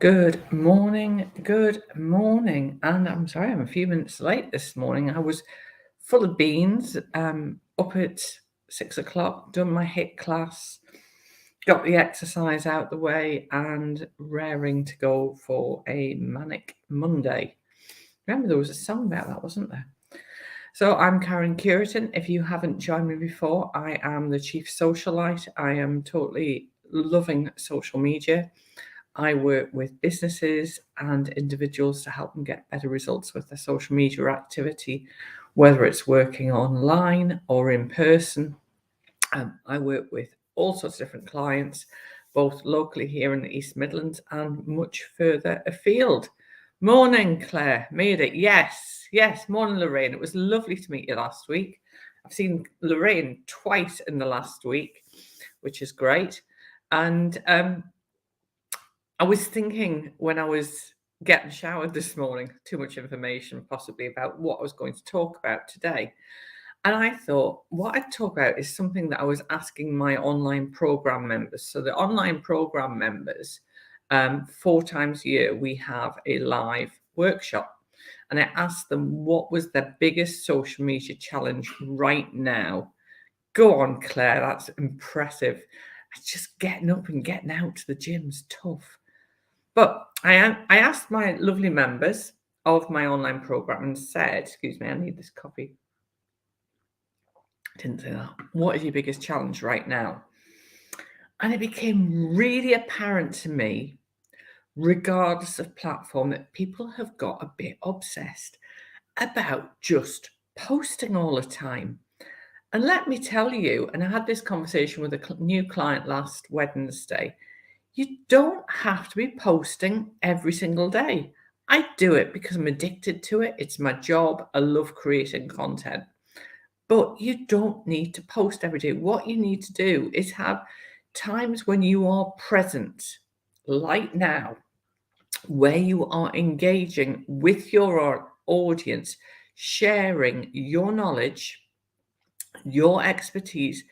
Good morning, and I'm sorry I'm a few minutes late this morning. I was full of beans, up at 6 o'clock, done my HIIT class, got the exercise out the way, and raring to go for a manic Monday. Remember, there was a song about that, wasn't there? So I'm Karen Curitan. If you haven't joined me before, I am the Chief Socialite. I am totally loving social media. I work with businesses and individuals to help them get better results with their social media activity, whether it's working online or in person. I work with all sorts of different clients, both locally here in the East Midlands and much further afield. Morning, Claire. Made it. Yes. Morning, Lorraine. It was lovely to meet you last week. I've seen Lorraine twice in the last week, which is great. And I was thinking when I was getting showered this morning, too much information possibly about what I was going to talk about today. And I thought what I'd talk about is something that I was asking my online program members. So the online program members, 4 times a year, we have a live workshop. And I asked them what was their biggest social media challenge right now. Go on, Claire, that's impressive. Just getting up and getting out to the gym's tough. But I asked my lovely members of my online program and said, excuse me, I need this coffee. Didn't say that. What is your biggest challenge right now? And it became really apparent to me, regardless of platform, that people have got a bit obsessed about just posting all the time. And let me tell you, and I had this conversation with a new client last Wednesday, you don't have to be posting every single day. I do it because I'm addicted to it. It's my job. I love creating content. But you don't need to post every day. What you need to do is have times when you are present, like now, where you are engaging with your audience, sharing your knowledge, your expertise,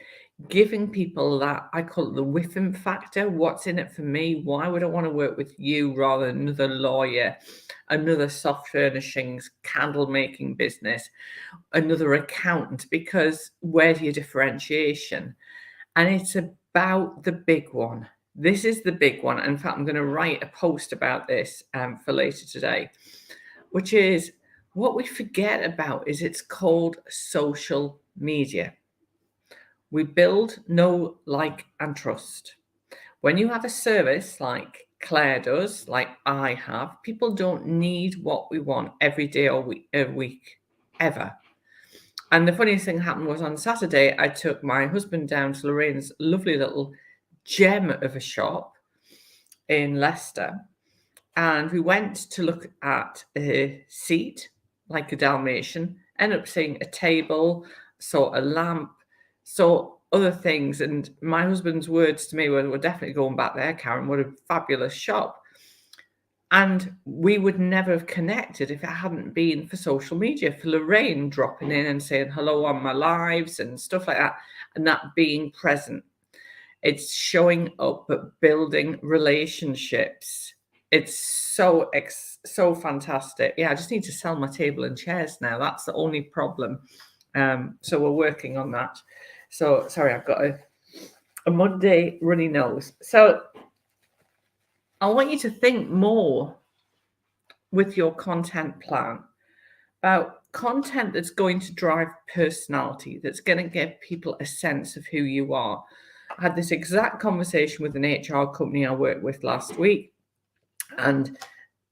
giving people that, I call it the whiffing factor. What's in it for me? Why would I want to work with you rather than another lawyer, another soft furnishings, candle making business, another accountant? Because where's your differentiation? And it's about the big one. This is the big one. In fact, I'm going to write a post about this for later today, which is what we forget about is it's called social media. We build, know, like, and trust. When you have a service like Claire does, like I have, people don't need what we want every day or week, ever. And the funniest thing happened was on Saturday, I took my husband down to Lorraine's lovely little gem of a shop in Leicester. And we went to look at a seat, like a Dalmatian, ended up seeing a table, saw a lamp, saw other things. And my husband's words to me were, we're definitely going back there, Karen. What a fabulous shop. And we would never have connected if it hadn't been for social media, for Lorraine dropping in and saying hello on my lives and stuff like that, and that being present. It's showing up, but building relationships. It's so fantastic. Yeah, I just need to sell my table and chairs now. That's the only problem. So we're working on that. So sorry, I've got a Monday runny nose. So I want you to think more with your content plan about content that's going to drive personality, that's going to give people a sense of who you are. I had this exact conversation with an HR company I worked with last week, and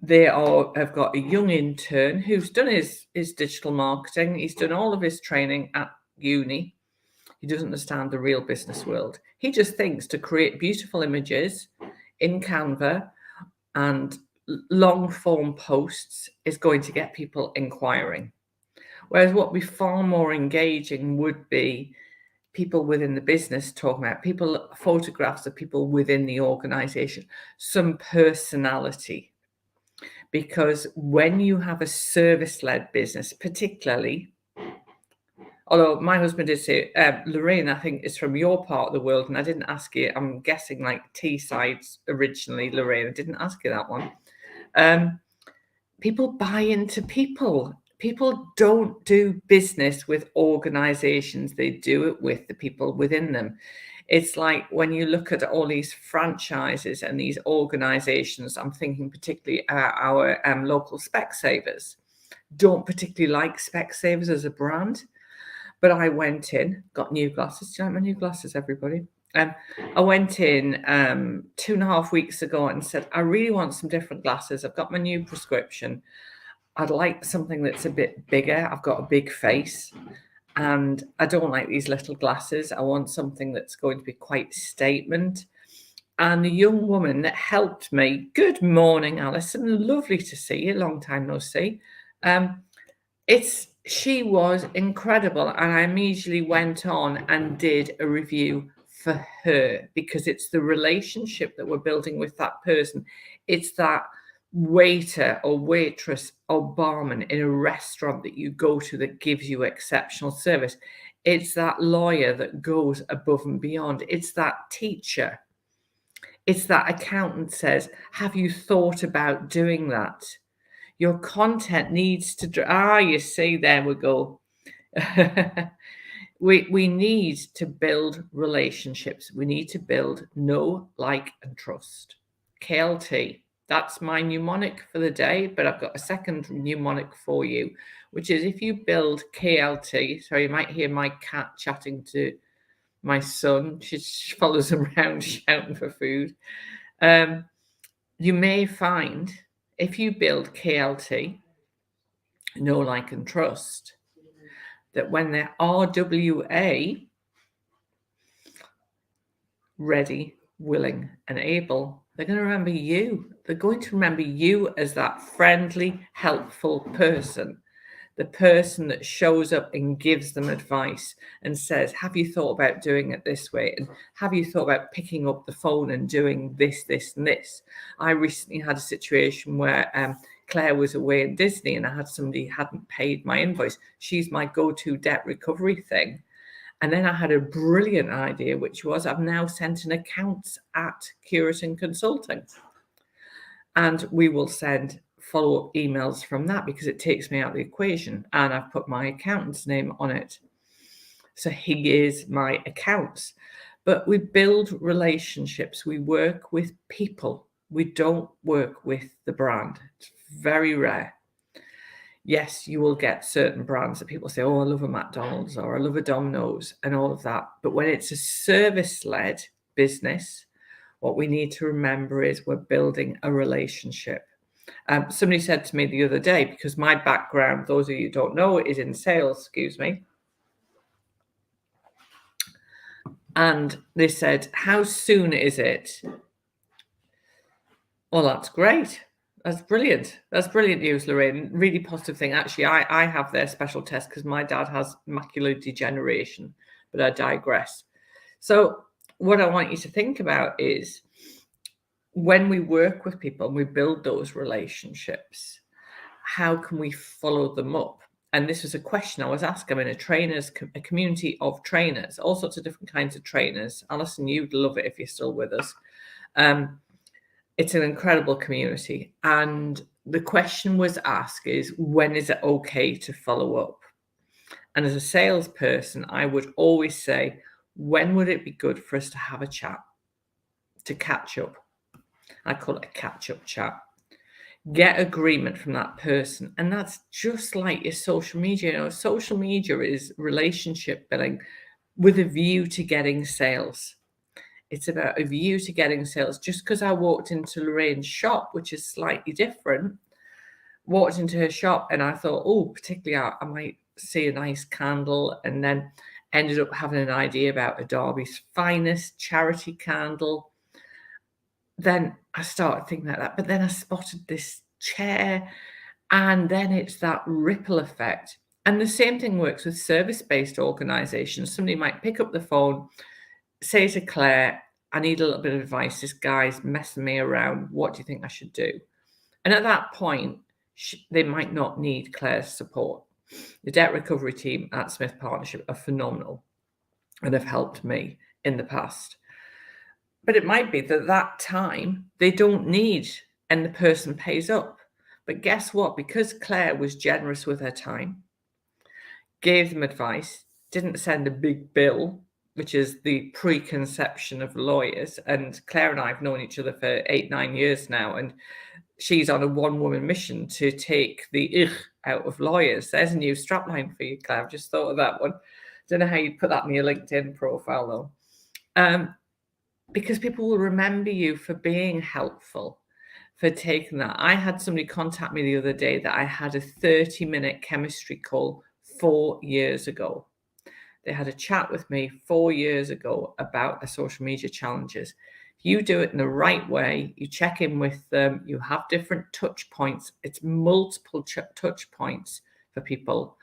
they have got a young intern who's done his digital marketing. He's done all of his training at uni. He doesn't understand the real business world. He just thinks to create beautiful images in Canva and long form posts is going to get people inquiring. Whereas what would be far more engaging would be people within the business talking about people, photographs of people within the organization, some personality. Because when you have a service-led business, particularly Although my husband did say, Lorraine, I think is from your part of the world, and I didn't ask you. I'm guessing like Teessides originally, Lorraine. I didn't ask you that one. People buy into people. People don't do business with organizations, they do it with the people within them. It's like when you look at all these franchises and these organizations, I'm thinking particularly our local Specsavers. Don't particularly like Specsavers as a brand, but I went in, got new glasses. Do you like my new glasses, everybody? I went in 2.5 weeks ago and said, I really want some different glasses. I've got my new prescription. I'd like something that's a bit bigger. I've got a big face and I don't like these little glasses. I want something that's going to be quite statement. And the young woman that helped me, good morning, Alison. Lovely to see you. Long time no see. She was incredible. And I immediately went on and did a review for her because it's the relationship that we're building with that person. It's that waiter or waitress or barman in a restaurant that you go to that gives you exceptional service. It's that lawyer that goes above and beyond. It's that teacher. It's that accountant says, have you thought about doing that? Your content needs to, you see, there we go. we need to build relationships. We need to build know, like, and trust. KLT. That's my mnemonic for the day, but I've got a second mnemonic for you, which is if you build KLT, so you might hear my cat chatting to my son. She follows him around shouting for food. You may find if you build KLT, know, like, and trust, that when they're RWA, ready, willing, and able, they're going to remember you. They're going to remember you as that friendly, helpful person, the person that shows up and gives them advice and says, have you thought about doing it this way? And have you thought about picking up the phone and doing this, this, and this? I recently had a situation where Claire was away in Disney and I had somebody who hadn't paid my invoice. She's my go-to debt recovery thing. And then I had a brilliant idea, which was I've now sent an accounts at Curitin Consulting. And we will send follow-up emails from that because it takes me out of the equation. And I've put my accountant's name on it. So he is my accounts. But we build relationships. We work with people. We don't work with the brand. It's very rare. Yes, you will get certain brands that people say, oh, I love a McDonald's or I love a Domino's and all of that. But when it's a service-led business, what we need to remember is we're building a relationship. Somebody said to me the other day, because my background, those of you who don't know, is in sales, excuse me. And they said, how soon is it? Well, that's great. That's brilliant. That's brilliant news, Lorraine. Really positive thing. Actually, I have their special test because my dad has macular degeneration, but I digress. So what I want you to think about is when we work with people and we build those relationships, how can we follow them up? And this was a question I was asked. I'm in a community of trainers, all sorts of different kinds of trainers. Alison, you'd love it if you're still with us. It's an incredible community. And the question was asked is, when is it okay to follow up? And as a salesperson, I would always say, when would it be good for us to have a chat, to catch up? I call it a catch-up chat. Get agreement from that person. And that's just like your social media. You know, social media is relationship building with a view to getting sales. It's about a view to getting sales. Just because I walked into Lorraine's shop, which is slightly different, walked into her shop and I thought, oh, particularly I might see a nice candle, and then ended up having an idea about a Derby's Finest charity candle. Then I started thinking like that, but then I spotted this chair, and then it's that ripple effect. And the same thing works with service-based organizations. Somebody might pick up the phone, say to Claire, I need a little bit of advice. This guy's messing me around. What do you think I should do? And at that point, they might not need Claire's support. The debt recovery team at Smith Partnership are phenomenal and have helped me in the past. But it might be that that time they don't need and the person pays up. But guess what? Because Claire was generous with her time, gave them advice, didn't send a big bill, which is the preconception of lawyers. And Claire and I have known each other for 8-9 years now. And she's on a one-woman mission to take the out of lawyers. There's a new strapline for you, Claire. I've just thought of that one. Don't know how you'd put that in your LinkedIn profile, though. Because people will remember you for being helpful, for taking that. I had somebody contact me the other day that I had a 30-minute chemistry call 4 years ago. They had a chat with me 4 years ago about their social media challenges. If you do it in the right way, you check in with them, you have different touch points. It's multiple touch points for people.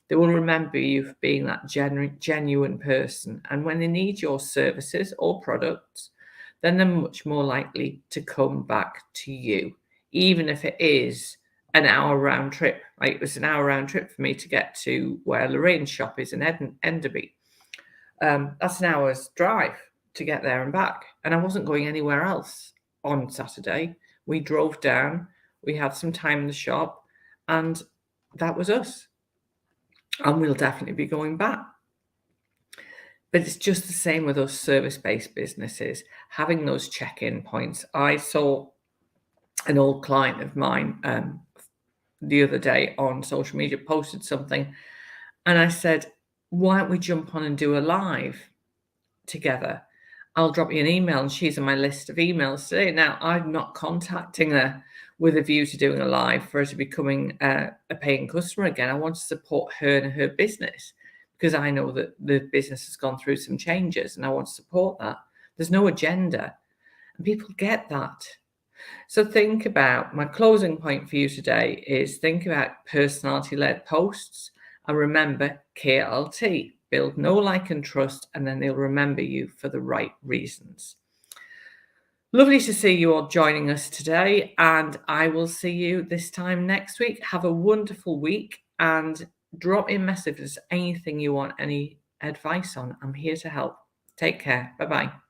They will remember you for being that genuine person. And when they need your services or products, then they're much more likely to come back to you, even if it is an hour round trip. Like it was an hour round trip for me to get to where Lorraine's shop is in Enderby. That's an hour's drive to get there and back. And I wasn't going anywhere else on Saturday. We drove down, we had some time in the shop, and that was us. And we'll definitely be going back. But it's just the same with us service-based businesses, having those check-in points. I saw an old client of mine the other day on social media posted something, and I said, why don't we jump on and do a live together? I'll drop you an email, and she's on my list of emails today. Now, I'm not contacting her with a view to doing a live for her to becoming a paying customer again. I want to support her and her business because I know that the business has gone through some changes and I want to support that. There's no agenda, and people get that. So think about, my closing point for you today is think about personality-led posts, and remember KLT, build, know, like, and trust, and then they'll remember you for the right reasons. Lovely to see you all joining us today, and I will see you this time next week. Have a wonderful week, and drop me a message if there's anything you want any advice on. I'm here to help. Take care. Bye-bye.